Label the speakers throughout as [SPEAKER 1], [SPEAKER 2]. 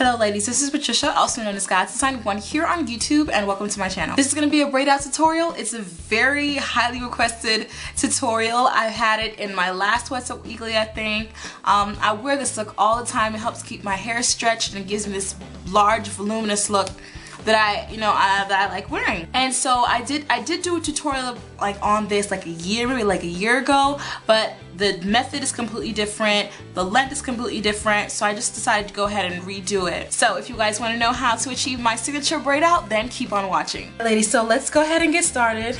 [SPEAKER 1] Hello ladies, this is Patricia, also known as God's Design 1 here on YouTube, and welcome to my channel. This is going to be a braid out tutorial. It's a very highly requested tutorial. I've had it in my last What's Up Weekly, I think. I wear this look all the time. It helps keep my hair stretched and it gives me this large voluminous look that I like wearing. And so I did do a tutorial like on this like maybe a year ago, but the method is completely different, the length is completely different, so I just decided to go ahead and redo it. So if you guys want to know how to achieve my signature braid out, then keep on watching. Ladies, so let's go ahead and get started.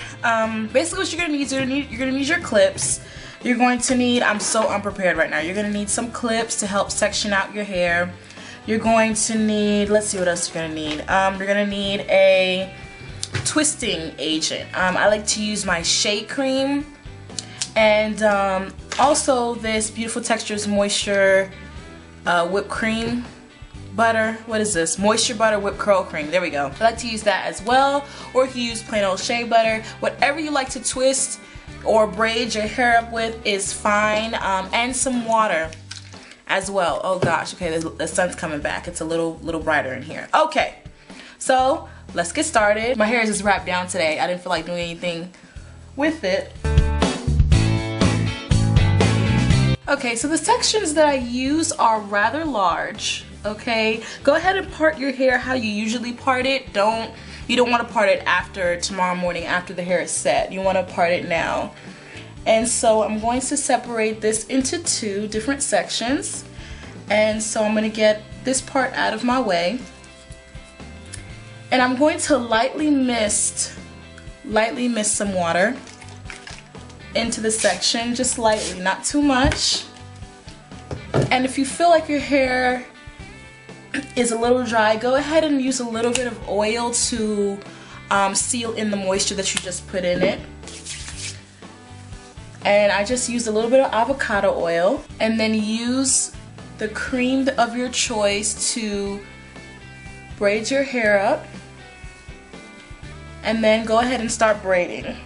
[SPEAKER 1] Basically what you're gonna need, you're gonna need your clips. You're going to need, I'm so unprepared right now, you're gonna need some clips to help section out your hair. You're going to need, let's see what else you're gonna need. You're gonna need a twisting agent. I like to use my shea cream, and also this Beautiful Textures Moisture whipped cream butter. What is this? Moisture butter whipped curl cream. There we go. I like to use that as well, or you can use plain old shea butter. Whatever you like to twist or braid your hair up with is fine, and some water as well. Oh gosh, okay, the sun's coming back. It's a little brighter in here. Okay, so let's get started. My hair is just wrapped down today. I didn't feel like doing anything with it. Okay, so the sections that I use are rather large. Okay, go ahead and part your hair how you usually part it. You don't want to part it after tomorrow morning after the hair is set. You want to part it now. And so I'm going to separate this into two different sections. And so I'm going to get this part out of my way. And I'm going to lightly mist some water into the section, just lightly, not too much. And if you feel like your hair is a little dry, go ahead and use a little bit of oil to seal in the moisture that you just put in it. And I just used a little bit of avocado oil, and then use the cream of your choice to braid your hair up, and then go ahead and start braiding.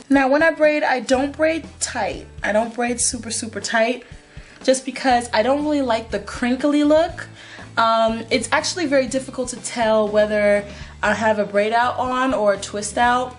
[SPEAKER 1] Now when I braid, I don't braid tight. I don't braid super tight, just because I don't really like the crinkly look. It's actually very difficult to tell whether I have a braid out on or a twist out,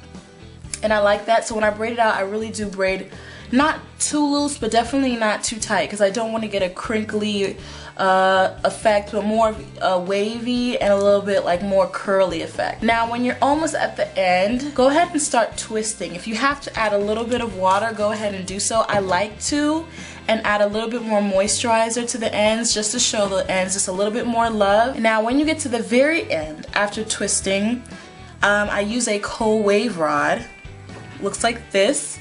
[SPEAKER 1] and I like that. So when I braid it out, I really do braid not too loose, but definitely not too tight, because I don't want to get a crinkly effect, but more wavy and a little bit like more curly effect. Now when you're almost at the end, go ahead and start twisting. If you have to add a little bit of water, go ahead and do so. I like to, and add a little bit more moisturizer to the ends, just to show the ends just a little bit more love. Now when you get to the very end after twisting, I use a cold wave rod, looks like this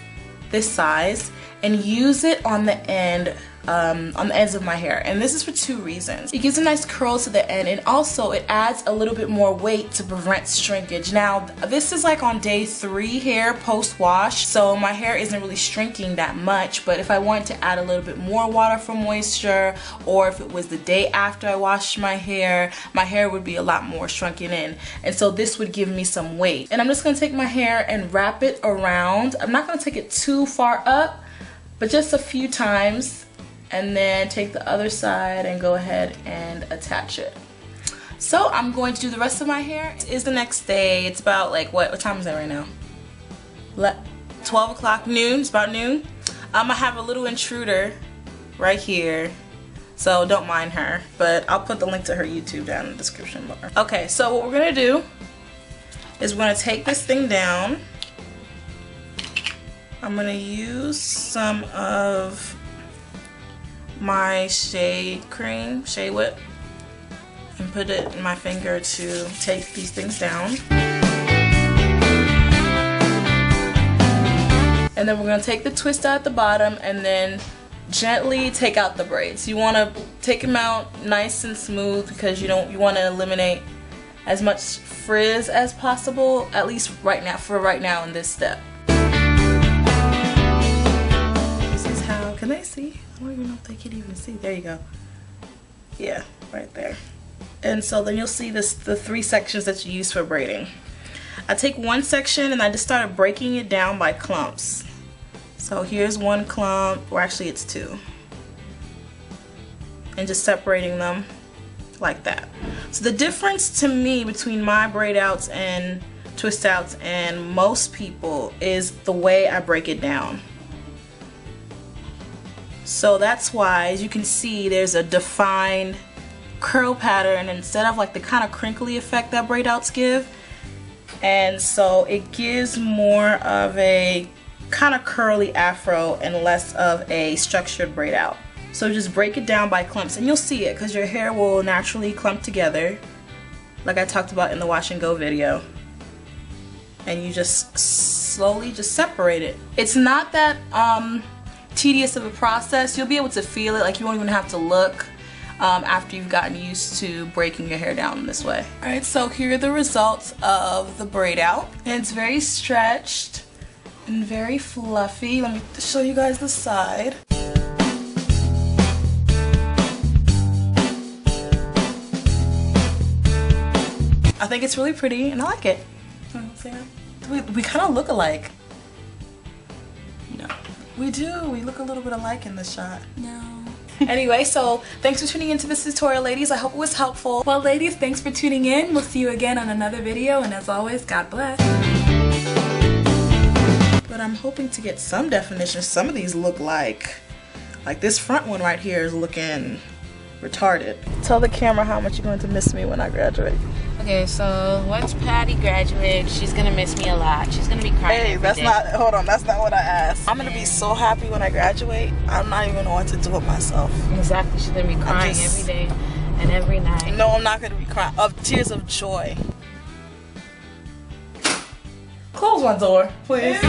[SPEAKER 1] size, and use it on the end, on the ends of my hair. And this is for two reasons. It gives a nice curl to the end, and also it adds a little bit more weight to prevent shrinkage. Now this is like on day 3 hair post wash, so my hair isn't really shrinking that much, but if I wanted to add a little bit more water for moisture, or if it was the day after I washed my hair would be a lot more shrunken in, and so this would give me some weight. And I'm just going to take my hair and wrap it around. I'm not going to take it too far up, but just a few times, and then take the other side and go ahead and attach it. So I'm going to do the rest of my hair. It is the next day. It's about like, what time is it right now? 12 o'clock, noon. It's about noon. I have a little intruder right here, so don't mind her, but I'll put the link to her YouTube down in the description bar. Okay, so what we're gonna do is we're gonna take this thing down. I'm gonna use some of my shea cream, shea whip, and put it in my finger to take these things down. And then we're going to take the twist out at the bottom and then gently take out the braids. You want to take them out nice and smooth, because you want to eliminate as much frizz as possible, at least right now in this step. This is how, can they see? I don't even know if they can even see. There you go. Yeah, right there. And so then you'll see the 3 sections that you use for braiding. I take one section and I just started breaking it down by clumps. So So here's one clump, or actually it's two. And just separating them like that. So the difference to me between my braid outs and twist outs and most people is the way I break it down. So that's why, as you can see, there's a defined curl pattern instead of like the kind of crinkly effect that braid outs give. And so it gives more of a kind of curly afro and less of a structured braid out. So just break it down by clumps, and you'll see it because your hair will naturally clump together like I talked about in the wash and go video. And you just slowly just separate it. It's not that tedious of a process. You'll be able to feel it, like you won't even have to look after you've gotten used to breaking your hair down this way. Alright, so here are the results of the braid out. And it's very stretched and very fluffy. Let me show you guys the side. I think it's really pretty and I like it. We kind of look alike. No. We do. We look a little bit alike in this shot. No. Anyway, so thanks for tuning into this tutorial, ladies. I hope it was helpful.
[SPEAKER 2] Well, ladies, thanks for tuning in. We'll see you again on another video, and as always, God bless.
[SPEAKER 1] But I'm hoping to get some definition. Some of these look like this front one right here is looking retarded. Tell the camera how much you're going to miss me when I graduate.
[SPEAKER 3] Okay, so once Patty graduates, she's gonna miss me a lot. She's gonna be crying.
[SPEAKER 1] Hey, that's not, hold on, that's not what I asked. I'm gonna be so happy when I graduate, I'm not even know what to do with myself.
[SPEAKER 3] Exactly, she's gonna be crying every day and every night.
[SPEAKER 1] No, I'm not gonna be crying, of tears of joy. Close my door, please.